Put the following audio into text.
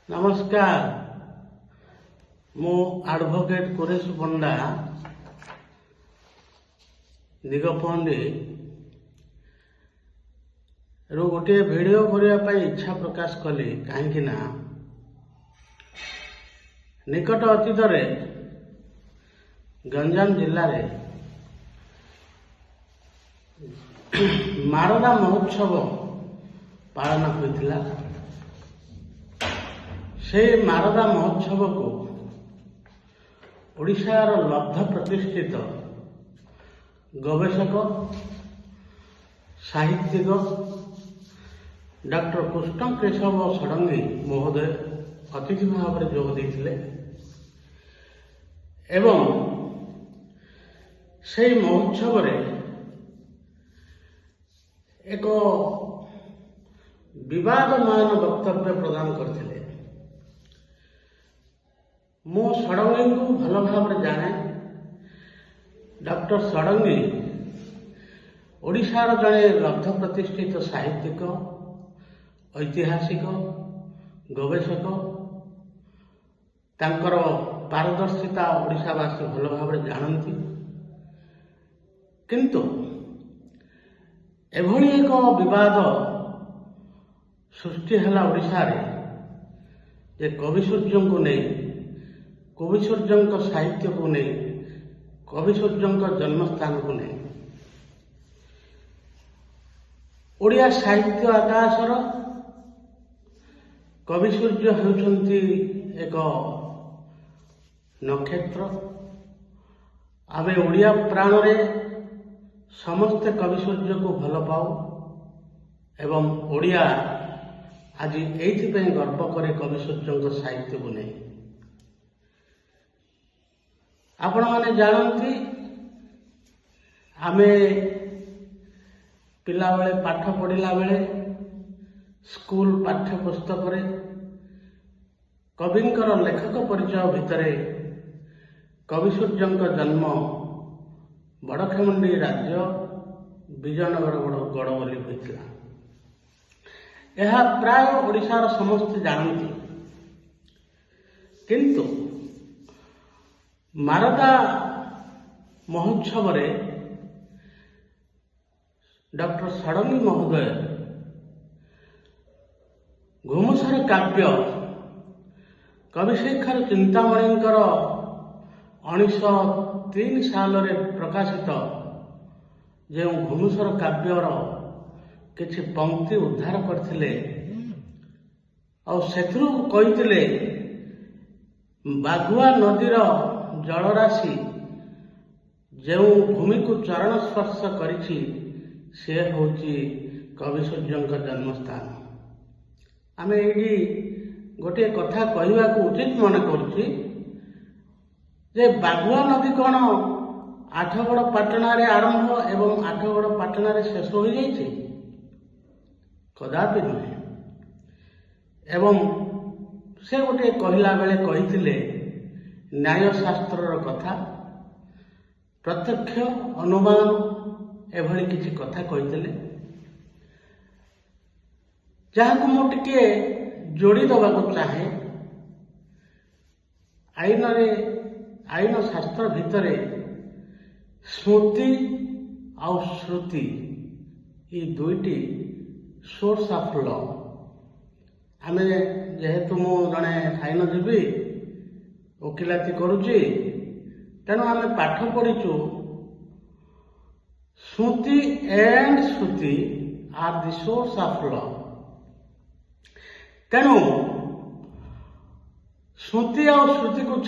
नमस्कार, मु advocate Quraysh पंडा दिगपंडी गोटे वीडियो करने इच्छा प्रकाश कली कहीं निकट अतीत गंजाम जिले में मारदा महोत्सव पालन होता। से मारदा महोत्सव को ओडिशार लब्ध प्रतिष्ठित गवेषक साहित्यिक डॉक्टर कृष्ण केशव षडंगी महोदय अतिथि भाव में जोग देते एवं से महोत्सव एक विवादमान वक्तव्य प्रदान करते। मो षडंगी को भल भाव जाने। डॉक्टर षडंगी ओडिशार जड़े लब्ध प्रतिष्ठित साहित्यिक ऐतिहासिक गवेषक तांकर पारदर्शिता ओडिशावासी भल भाव जानती, किंतु एभली एक विवाद सृष्टि है ओडिशा रे जे कविसूर्य को नहीं, कविसूर्य साहित्य को नहीं, कविसूर्य जन्मस्थान को नहीं। ओडिया साहित्य आकाशर कविसूर्य होउछंती एक नक्षत्र। आमे ओडिया प्राण रे समस्त कविसूर्य को भल पाओ एवं ओडिया आज एइथिपे गर्व करे कविसूर्य साहित्य को नहीं। आपण माने जानती आमे पिला बेले पाठ पढ़िला बेले स्कूल पाठ्य पुस्तक रे कविंकर लेखक परिचय भितरे कविसूर्य जन्म बड़खेमुंडी राज्य विजयनगर गड़ बोली होता। यह प्राय ओडिशार समस्त जानती, किंतु मारदा महोत्सव रे डॉक्टर षडंगी महोदय घुमुसर काव्य कविशेखर चिंतामणि 1903 साल रे प्रकाशित जो घुमुसर काव्यर किछि पंक्ति उद्धार करथिले और सेथुरु कहिथिले बागुआ नदीर जलराशि जो भूमि को चरण स्पर्श करिछि से होची कविसूर्य जन्मस्थान। आमे एडी गोटे कथा कहवा उचित मन करुछि जे बागुआ नदी कौन आठगड़ पाटना रे आरंभ एवं आठगड़ पाटना रे शेष हो जाइए? कदापि नुहे। एवं से गोटे कहला बेले कहिथिले न्यायशास्त्र कथा प्रत्यक्ष अनुमान एभली किछि कथा कहिथिले जहां को मु टिके जोड़ी दबा को चाहे। आईन शास्त्र भितरे स्मृति और श्रुति ये दुईटी सोर्स ऑफ लॉ। आमे जेहेतु मु जड़े आईनजीवी वकिलाती करुची तेणु आमे पाठ पढ़ीचु Smriti and Shruti are the source of law. तेणु स्मृति और श्रुति को